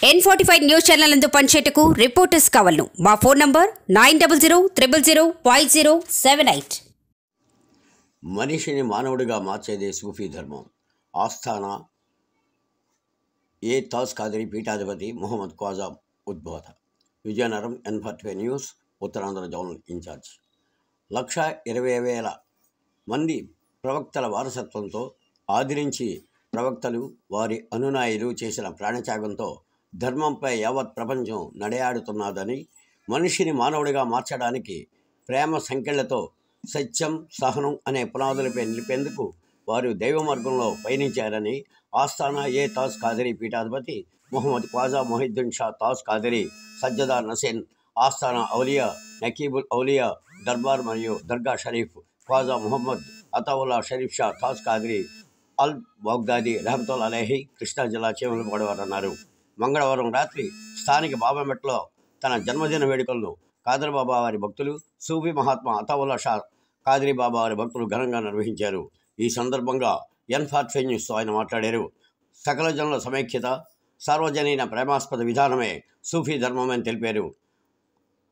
N45 news channel నందు పనిచేటకు reporters కావాలను మా phone number 9000005078. మనిషిని మానవుడిగా మార్చేదే సూఫీ ధర్మం. ఆస్థాన ఏ తాజ్ ఖాదరీ పీఠాధిపతి మొహమ్మద్ ఖ్వాజా ఉద్బోధ. Vizianagaram N45 news Uttarandhra zonal in charge. 1,20,000 మంది ప్రవక్తల వారసత్వంతో ఆదరించి ప్రవక్తలు వారి అనునాయులు చేసిన ప్రాణత్యాగంతో ధర్మంపై యావత్ ప్రపంచం నడయాడుతున్నదని, మనిషిని మానవుడిగా మార్చడానికి ప్రేమ సంకెళ్లతో సత్యం సహనం అనే పునాదులపై నిలిపేందుకు వారు దైవ మార్గంలో పయనించారని ఆస్థాన ఏ తాజ్ ఖాదరీ పీఠాధిపతి మొహమ్మద్ ఖ్వాజా మొహిద్దీన్ షా తాజ్ ఖాదరీ సజ్జదా నసీన్ ఆస్థాన ఔలియా నకీబుల్ ఔలియా దర్బార్ మరియు దర్గా షరీఫ్ ఖ్వాజా మొహమ్మద్ అతావుల్లా షరీఫ్ షా తాజ్ ఖాదరీ అల్ బగ్దాదీ రహమతుల్లాహి అలైహి కృష్ణా జిల్లా చీమలపూడివారు అన్నారు. మంగళవారం రాత్రి స్థానిక బాబామెట్లో తన జన్మదిన వేడుకలను ఖాదర్ బాబా వారి భక్తులు, సూఫీ మహాత్మా అతావుల్లా షా ఖాదరీ బాబా వారి భక్తులు ఘనంగా నిర్వహించారు. ఈ సందర్భంగా N45 న్యూస్తో ఆయన మాట్లాడారు. సకల జనుల సమైక్యత, సార్వజనీన ప్రేమాస్పద విధానమే సూఫీ ధర్మమని తెలిపారు.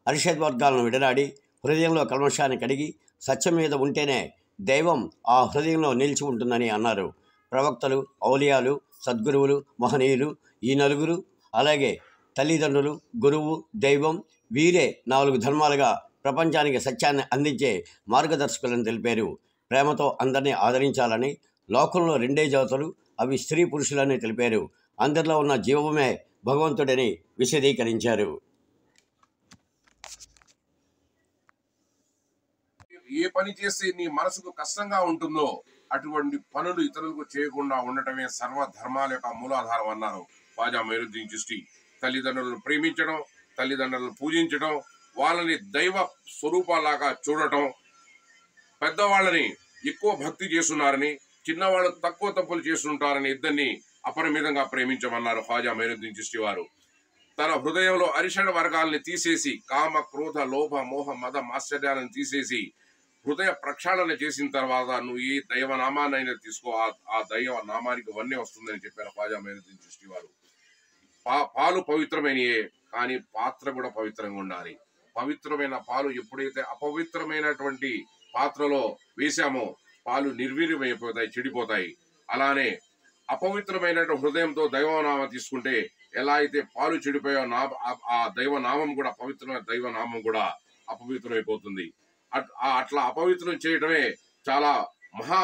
అరిషద్ వర్గాలను విడనాడి హృదయంలో కల్మషాన్ని కడిగి సత్యం మీద ఉంటేనే దైవం ఆ హృదయంలో నిలిచి ఉంటుందని అన్నారు. ప్రవక్తలు, ఔలియాలు, సద్గురువులు, మహనీయులు ఈ నలుగురు, అలాగే తల్లిదండ్రులు, గురువు, దైవం వీరే 4 ధర్మాలుగా ప్రపంచానికి సత్యాన్ని అందించే మార్గదర్శకులని తెలిపారు. ప్రేమతో అందరినీ ఆదరించాలని, లోకంలో 2 జాతులు, అవి స్త్రీ పురుషులని తెలిపారు. అందరిలో ఉన్న జీవమే భగవంతుడని విశదీకరించారు. ఏ పని చేస్తే నీ మనసుకు కష్టంగా ఉంటుందో అటువంటి పనులు ఇతరులకు చేయకుండా ఉండటమే సర్వ ధర్మాల యొక్క మూలాధారం అన్నారు ఖ్వాజా మొయినుద్దీన్ చిష్తి. తల్లిదండ్రులను ప్రేమించడం, తల్లిదండ్రులను పూజించడం, వాళ్ళని దైవ స్వరూపాలాగా చూడటం, పెద్దవాళ్ళని ఎక్కువ భక్తి చేస్తున్నారని, చిన్నవాళ్ళు తక్కువ తప్పులు చేస్తుంటారని ఇద్దరిని అపరిమితంగా ప్రేమించమన్నారు ఖ్వాజా మొయినుద్దీన్ చిష్తి వారు. తన హృదయంలో అరిషడ్ వర్గాల్ని తీసేసి, కామ క్రోధ లోభ మోహ మద మాశ్చర్యాలను తీసేసి హృదయ ప్రక్షాళన చేసిన తర్వాత నువ్వు ఏ దైవ నామాన్నైనా తీసుకో, ఆ దైవ నామానికి వన్నే వస్తుందని చెప్పారు ఖ్వాజా మొయినుద్దీన్ చిష్తి వారు. పాలు పవిత్రమైనయే, కానీ పాత్ర కూడా పవిత్రంగా ఉండాలి. పవిత్రమైన పాలు ఎప్పుడైతే అపవిత్రమైనటువంటి పాత్రలో వేసామో పాలు నిర్వీర్యమైపోతాయి, చెడిపోతాయి. అలానే అపవిత్రమైన హృదయంతో దైవనామం తీసుకుంటే ఎలా అయితే పాలు చెడిపోయో ఆ దైవనామం కూడా, పవిత్రమైన దైవనామం కూడా అపవిత్రమైపోతుంది. అట్లా అపవిత్రం చేయడమే చాలా మహా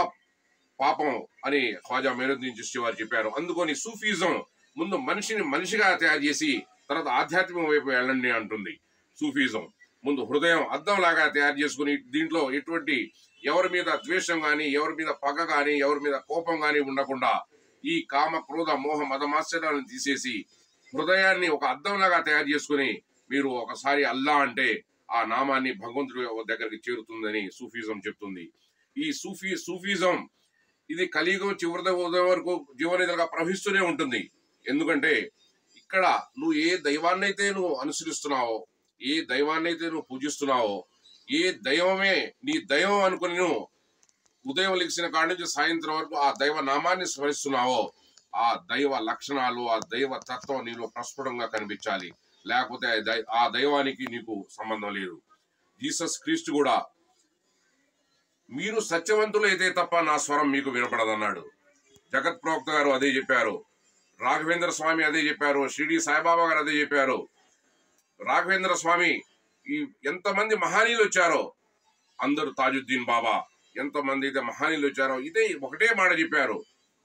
పాపం అని ఖ్వాజా మొయినుద్దీన్ చిష్తి వారు చెప్పారు. అందుకని సూఫీజం ముందు మనిషిని మనిషిగా తయారు చేసి తర్వాత ఆధ్యాత్మికం వైపు వెళ్ళండి అంటుంది. సూఫీజం ముందు హృదయం అద్దంలాగా తయారు చేసుకుని దీంట్లో ఎటువంటి ఎవరి మీద ద్వేషం కానీ, ఎవరి మీద పగ కానీ, ఎవరి మీద కోపం కానీ ఉండకుండా ఈ కామ క్రోధ మోహ మదమాశ్చర్యాలను తీసేసి హృదయాన్ని ఒక అద్దంలాగా తయారు చేసుకుని మీరు ఒకసారి అల్లా అంటే ఆ నామాన్ని భగవంతుడి దగ్గరికి చేరుతుందని సూఫీజం చెప్తుంది. ఈ సూఫీజం ఇది కలియుగం చివరి వరకు జీవనదిగా ప్రవహిస్తూనే ఉంటుంది. ఎందుకంటే ఇక్కడ నువ్వు ఏ దైవాన్నైతే నువ్వు అనుసరిస్తున్నావో, ఏ దైవాన్నైతే నువ్వు పూజిస్తున్నావో, ఏ దైవమే నీ దైవం అనుకుని నువ్వు ఉదయం లెగిసిన కాడి నుంచి సాయంత్రం వరకు ఆ దైవ నామాన్ని స్మరిస్తున్నావో ఆ దైవ లక్షణాలు, ఆ దైవ తత్వం నీలో ప్రస్ఫుటంగా కనిపించాలి. లేకపోతే ఆ దైవానికి నీకు సంబంధం లేదు. జీసస్ క్రీస్తు కూడా మీరు సత్యవంతులు అయితే తప్ప నా స్వరం మీకు వినపడదన్నాడు. జగత్ ప్రవక్త గారు అదే చెప్పారు, రాఘవేంద్ర స్వామి అదే చెప్పారు, షిరిడి సాయిబాబా గారు అదే చెప్పారు. రాఘవేంద్ర స్వామి ఈ ఎంతమంది మహానీయులు వచ్చారో, అందరూ తాజుద్దీన్ బాబా ఎంతమంది అయితే మహానీయులు వచ్చారో ఇదే ఒకటే మాట చెప్పారు,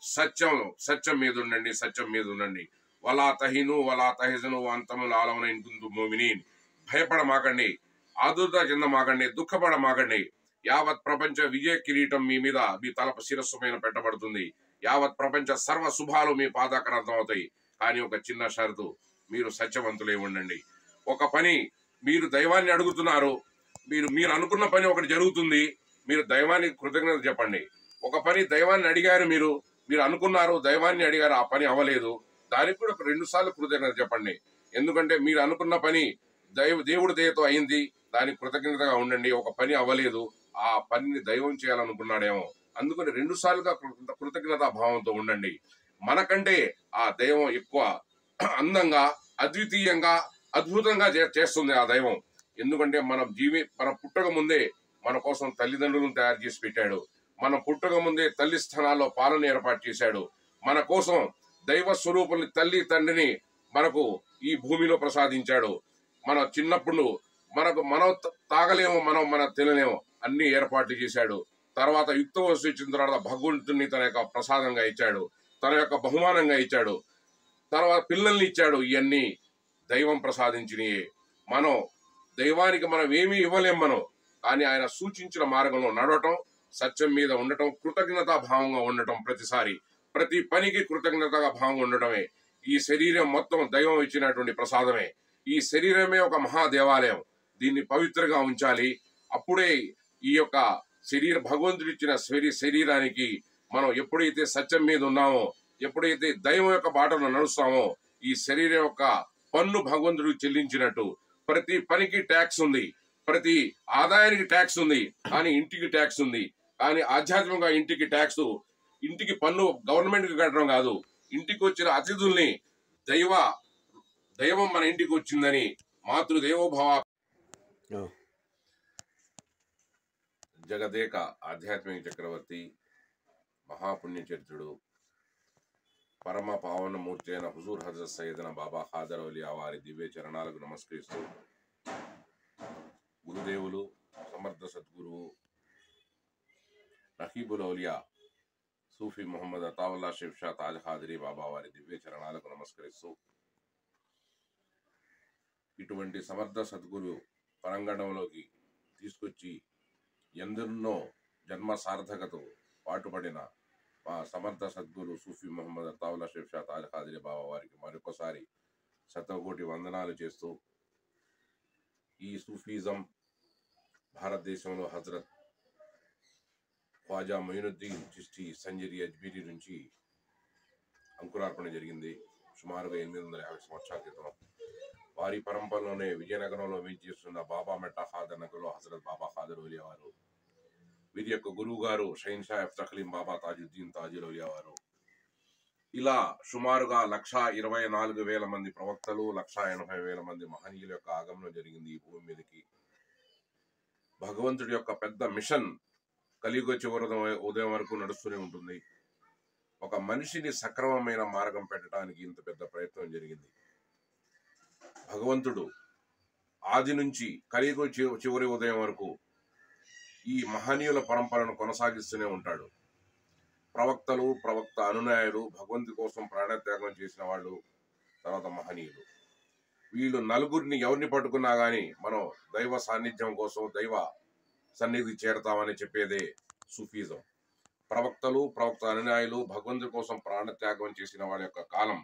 సత్యం మీద ఉండండి, సత్యం మీద ఉండండి. వలా తహిను వలా తహిజను అంతములు ఆలవన ఇంటు మోమినీన్. భయపడమాకండి, ఆదుర్ద చెందమాకండి, దుఃఖపడమాకండి. యావత్ ప్రపంచ విజయ కిరీటం మీ మీద, మీ తలప శిరస్సు పైన పెట్టబడుతుంది. యావత్ ప్రపంచ సర్వ శుభాలు మీ పాదాక్రాంతం అవుతాయి. కానీ ఒక చిన్న షరతు, మీరు సత్యవంతులే ఉండండి. ఒక పని మీరు దైవాన్ని అడుగుతున్నారు, మీరు అనుకున్న పని ఒకటి జరుగుతుంది, మీరు దైవానికి కృతజ్ఞత చెప్పండి. ఒక పని దైవాన్ని అడిగారు, మీరు అనుకున్నారు, దైవాన్ని అడిగారు, ఆ పని అవ్వలేదు, దానికి కూడా 2 సార్లు కృతజ్ఞత చెప్పండి. ఎందుకంటే మీరు అనుకున్న పని దేవుడి దయతో అయింది, దానికి కృతజ్ఞతగా ఉండండి. ఒక పని అవ్వలేదు, ఆ పనిని దైవం చేయాలనుకున్నాడేమో, అందుకని 2 సార్లుగా కృతజ్ఞతా భావంతో ఉండండి. మనకంటే ఆ దైవం ఎక్కువ అందంగా, అద్వితీయంగా, అద్భుతంగా చేస్తుంది ఆ దైవం. ఎందుకంటే మన పుట్టక ముందే మన కోసం తల్లిదండ్రులను తయారు చేసి పెట్టాడు. మన పుట్టక ముందే తల్లి స్థానాల్లో పాలన ఏర్పాటు చేశాడు. మన కోసం దైవ స్వరూపుల్ని, తల్లి తండ్రిని మనకు ఈ భూమిలో ప్రసాదించాడు. మన చిన్నప్పుడు మనం తాగలేము, మనం తినలేము, అన్ని ఏర్పాట్లు చేశాడు. తర్వాత యుక్త వయసు వచ్చిన తర్వాత భగవంతుని తన యొక్క ప్రసాదంగా ఇచ్చాడు, తన యొక్క బహుమానంగా ఇచ్చాడు. తర్వాత పిల్లల్ని ఇచ్చాడు. ఇవన్నీ దైవం ప్రసాదించినయే. మనం దైవానికి మనం ఏమీ ఇవ్వలేం మనం, కానీ ఆయన సూచించిన మార్గంలో నడవటం, సత్యం మీద ఉండటం, కృతజ్ఞతా భావంగా ఉండటం, ప్రతి పనికి కృతజ్ఞతగా భావంగా ఉండటమే. ఈ శరీరం మొత్తం దైవం ఇచ్చినటువంటి ప్రసాదమే. ఈ శరీరమే ఒక మహాదేవాలయం. దీన్ని పవిత్రంగా ఉంచాలి. అప్పుడే ఈ యొక్క భగవంతుడు ఇచ్చిన శరీరానికి మనం ఎప్పుడైతే సత్యం మీద ఉన్నామో, ఎప్పుడైతే దైవం యొక్క బాటలో నడుస్తామో, ఈ శరీరం యొక్క పన్ను భగవంతుడికి చెల్లించినట్టు. ప్రతి పనికి ట్యాక్స్ ఉంది, ప్రతి ఆదాయానికి ట్యాక్స్ ఉంది, కానీ ఇంటికి ట్యాక్స్ ఉంది. కానీ ఆధ్యాత్మికంగా ఇంటికి పన్ను గవర్నమెంట్ కి కట్టడం కాదు, ఇంటికి వచ్చిన అతిథుల్ని దైవం మన ఇంటికి వచ్చిందని మాతృదేవోభవ. జగదేక ఆధ్యాత్మిక చక్రవర్తి, మహాపుణ్యచరిత్రుడు, పరమ పావన మూర్తి అయిన హుజూర్ హజరత్ సయ్యదన బాబా ఖాదర్ ఔలియా వారి దివ్య చరణాలకు నమస్కరిస్తూ, గురుదేవులు సమర్థ సద్గురువు రహీబుల్ ఔలియా సూఫీ మొహమ్మద్ అతావుల్లా షేఫ్ షా తాజ్ ఖాదరీ బాబా వారి దివ్య చరణాలకు నమస్కరిస్తూ, ఇటువంటి సమర్థ సద్గురు పరంగణంలోకి తీసుకొచ్చి ఎందరినో జన్మ సార్థకతో పాటుపడిన మా సమర్థ సద్గురు సూఫీ మొహమ్మద్ అతావుల్లా షేఫ్ షా తాజ్ ఖాదరీ బాబా వారికి మరొకసారి శతకోటి వందనాలు చేస్తూ, ఈ సూఫీజం భారతదేశంలో హజరత్ ఖ్వాజా మొయినుద్దీన్ చిష్టి సంజరి అజ్మీరి నుంచి అంకురార్పణ జరిగింది సుమారుగా 850 సంవత్సరాల క్రితం. వారి పరంపరలోనే విజయనగరంలో వేంచేస్తున్న బాబా మెట్టా ఖాదర్ నగర్లో హజరత్ బాబా ఖాదర్ ఔలియా వారు, వీరి యొక్క గురువు గారు షహీన్ షా ఇఫ్తఖలీం బాబా తాజుద్దీన్ తాజిల్ ఔలియా వారు. ఇలా సుమారుగా 1,24,000 మంది ప్రవక్తలు, 1,80,000 మంది మహనీయుల యొక్క ఆగమనం జరిగింది ఈ భూమి మీదకి. భగవంతుడి యొక్క పెద్ద మిషన్ కలియుగ చివరి ఉదయం వరకు నడుస్తూనే ఉంటుంది. ఒక మనిషిని సక్రమమైన మార్గం పెట్టడానికి ఇంత పెద్ద ప్రయత్నం జరిగింది. భగవంతుడు ఆది నుంచి కలియుగ చివరి ఉదయం వరకు ఈ మహనీయుల పరంపరను కొనసాగిస్తూనే ఉంటాడు. ప్రవక్త అనునాయులు, భగవంతుడి కోసం ప్రాణత్యాగం చేసిన వాళ్ళు, తర్వాత మహనీయులు. వీళ్ళు నలుగురిని ఎవరిని పట్టుకున్నా గానీ మనం దైవ సాన్నిధ్యం కోసం, దైవ సన్నిధి చేరతామని చెప్పేదే సూఫీజం. ప్రవక్త అనునాయులు, భగవంతుడి కోసం ప్రాణత్యాగం చేసిన వాళ్ళ యొక్క కాలం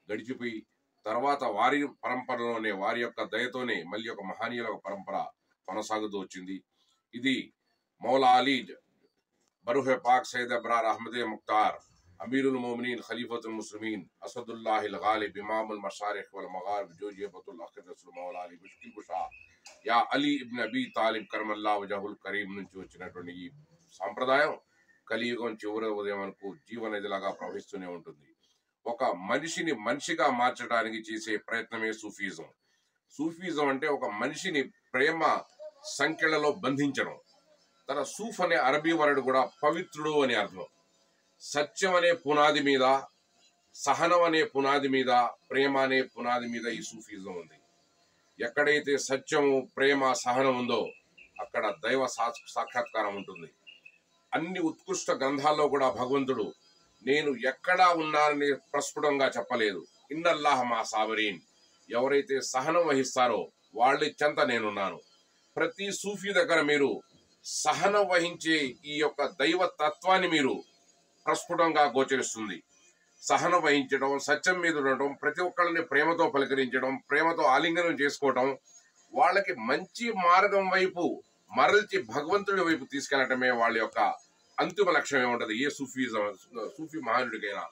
గడిచిపోయి తర్వాత వారి పరంపరలోనే, వారి యొక్క దయతోనే మళ్ళీ ఒక మహనీయుల పరంపర కొనసాగుతూ వచ్చింది. ఇది మౌలా అలీ బరుహె పాక్ సయ్యద్ అబ్రార్ అహ్మదే ముఖ్తార్ అమీరుల్ మోమినీన్ ఖలీఫతుల్ ముస్లిమీన్ అసదుల్లాహిల్ గాలిబ్ ఇమాముల్ మషారిఖ్ వల్ మగారిబ్ జోజిబతుల్ అఖిదతుల్ మౌలా అలీ ముష్కిల్ కుషా యా అలీ ఇబ్న్ అబీ తాలిబ్ కరమల్లా వజహుల్ కరీం నుంచి వచ్చినటువంటి ఈ సాంప్రదాయం కలియుగం చివరి ఉదయం వరకు జీవనదిలాగా ప్రవహిస్తూనే ఉంటుంది. ఒక మనిషిని మనిషిగా మార్చడానికి చేసే ప్రయత్నమే సూఫీజం. సూఫీజం అంటే ఒక మనిషిని ప్రేమ సంఖ్యలలో బంధించడం. తన సూఫ్ అనే అరబీ వర్డ్ కూడా పవిత్రుడు అని అర్థం. సత్యం అనే పునాది మీద, సహనం అనే పునాది మీద, ప్రేమ అనే పునాది మీద ఈ సూఫీజం ఉంది. ఎక్కడైతే సత్యము, ప్రేమ, సహనం ఉందో అక్కడ దైవ సాక్షాత్కారం ఉంటుంది. అన్ని ఉత్కృష్ట గ్రంథాల్లో కూడా భగవంతుడు నేను ఎక్కడా ఉన్నానని ప్రస్ఫుటంగా చెప్పలేదు. ఇన్నల్లాహ మా సాబరీన్, ఎవరైతే సహనం వహిస్తారో వాళ్ళ చెంత నేనున్నాను. ప్రతి సూఫీ దగ్గర మీరు సహనం వహించే ఈ యొక్క దైవ తత్వాన్ని మీరు ప్రస్ఫుటంగా గోచరిస్తుంది. సహనం వహించడం, సత్యం మీద ఉండటం, ప్రతి ఒక్కరిని ప్రేమతో పలకరించడం, ప్రేమతో ఆలింగనం చేసుకోవటం, వాళ్ళకి మంచి మార్గం వైపు మరల్చి భగవంతుడి వైపు తీసుకెళ్లటమే వాళ్ళ యొక్క అంతిమ లక్ష్యం ఏముంటది ఏ సూఫీ మహానుడికైనా.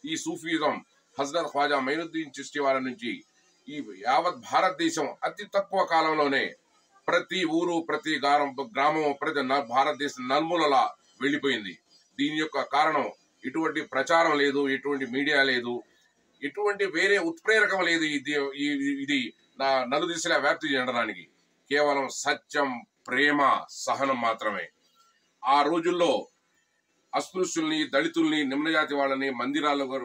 ఈ సూఫీజం హజరత్ ఖ్వాజా మొయినుద్దీన్ చిష్టి వారి నుంచి ఈ యావత్ భారతదేశం అతి తక్కువ కాలంలోనే ప్రతి ఊరు, ప్రతి గ్రామం, ప్రతి భారతదేశం నలుమూలలా వెళ్ళిపోయింది. దీని యొక్క కారణం ఎటువంటి ప్రచారం లేదు, ఎటువంటి మీడియా లేదు, ఎటువంటి వేరే ఉత్ప్రేరకం లేదు ఇది నా నలుదిశలా వ్యాప్తి చెందడానికి. కేవలం సత్యం, ప్రేమ, సహనం మాత్రమే. ఆ రోజుల్లో అస్పృశ్యుల్ని, దళితుల్ని, నిమ్నజాతి వాళ్ళని మందిరాలకు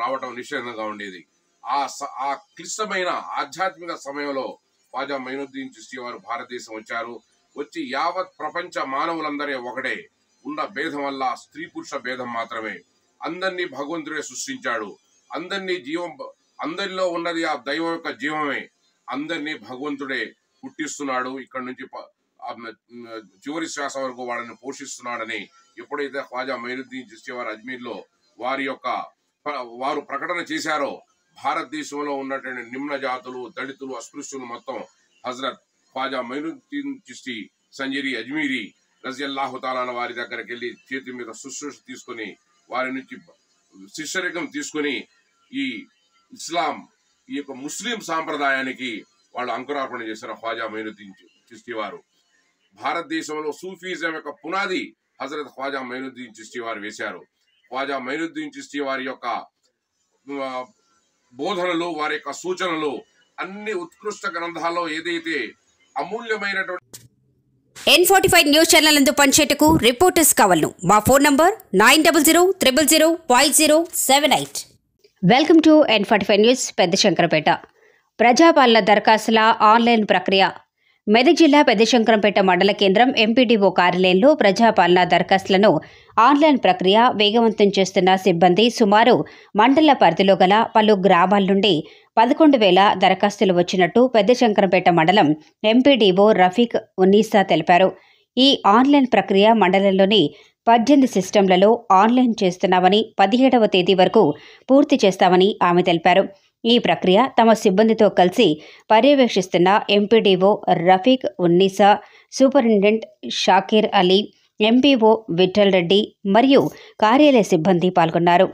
రావటం నిషేధంగా ఉండేది. ఆ క్లిష్టమైన ఆధ్యాత్మిక సమయంలో ఖ్వాజా మొయినుద్దీన్ చిష్తి వారు భారతదేశం వచ్చారు. వచ్చి యావత్ ప్రపంచ మానవులందరే ఒకటే, ఉన్న భేదం వల్ల స్త్రీ పురుష భేదం మాత్రమే. అందరినీ భగవంతుడే సృష్టించాడు. అందరిలో ఉన్నది ఆ దైవం యొక్క జీవమే. అందరినీ భగవంతుడే పుట్టిస్తున్నాడు. ఇక్కడ నుంచి చివరి శ్వాస వరకు వాళ్ళని పోషిస్తున్నాడని ఎప్పుడైతే ఖ్వాజా మొయినుద్దీన్ చిష్తి వారు అజ్మీర్లో వారు ప్రకటన చేశారో, భారతదేశంలో ఉన్నటువంటి నిమ్న జాతులు, దళితులు, అస్పృశ్యులు మొత్తం హజరత్ ఖ్వాజా మొయినుద్దీన్ చిష్తి సంజరి అజ్మీరీ రజియల్లాహు తాలా వారి దగ్గరికి వెళ్ళి చేతి మీద శుశ్రూష తీసుకుని, వారి నుంచి శిష్యరికం తీసుకుని ఈ ఇస్లాం, ఈ యొక్క ముస్లిం సాంప్రదాయానికి వాళ్ళు అంకురార్పణ చేశారు. ఖ్వాజా మొయినుద్దీన్ చిష్తి వారు భారతదేశంలో సూఫీజం యొక్క పునాది హజరత్ ఖ్వాజా మొయినుద్దీన్ చిష్తి వారు వేశారు. ఖ్వాజా మొయినుద్దీన్ చిష్తి వారి యొక్క బోధనలు, వారి యొక్క సూచనలు అన్ని ఉత్కృష్ట గ్రంథాల్లో ఏదైతే అమూల్యమైనటువంటి N45 న్యూస్ ఛానల్ నందు పనిచేయటకు రిపోర్టర్స్ కావాలను మా phone number 9000005078. Welcome to N45 news. పెద్ద శంకరపేట ప్రజాపాలన దరఖాస్తుల ఆన్లైన్ ప్రక్రియ. మెదక్ జిల్లా పెద్ద శంకరంపేట మండల కేంద్రం ఎంపీడీఓ కార్యాలయంలో ప్రజాపాలన దరఖాస్తులను ఆన్లైన్ ప్రక్రియ వేగవంతం చేస్తున్న సిబ్బంది సుమారు మండల పరిధిలో గల పలు గ్రామాల నుండి 11,000 దరఖాస్తులు వచ్చినట్టు పెద్ద శంకరంపేట మండలం ఎంపీడీఓ రఫీక్ ఉన్నీసా తెలిపారు. ఈ ఆన్లైన్ ప్రక్రియ మండలంలోని 18 సిస్టంలలో ఆన్లైన్ చేస్తున్నామని, 17వ తేదీ వరకు పూర్తి చేస్తామని ఆమె తెలిపారు. ఈ ప్రక్రియ తమ సిబ్బందితో కలిసి పర్యవేక్షిస్తున్న MPDO Rafiq Unnisa, superintendent Shakir Ali, MPO Vithal Reddy మరియు కార్యాలయ సిబ్బంది పాల్గొన్నారు.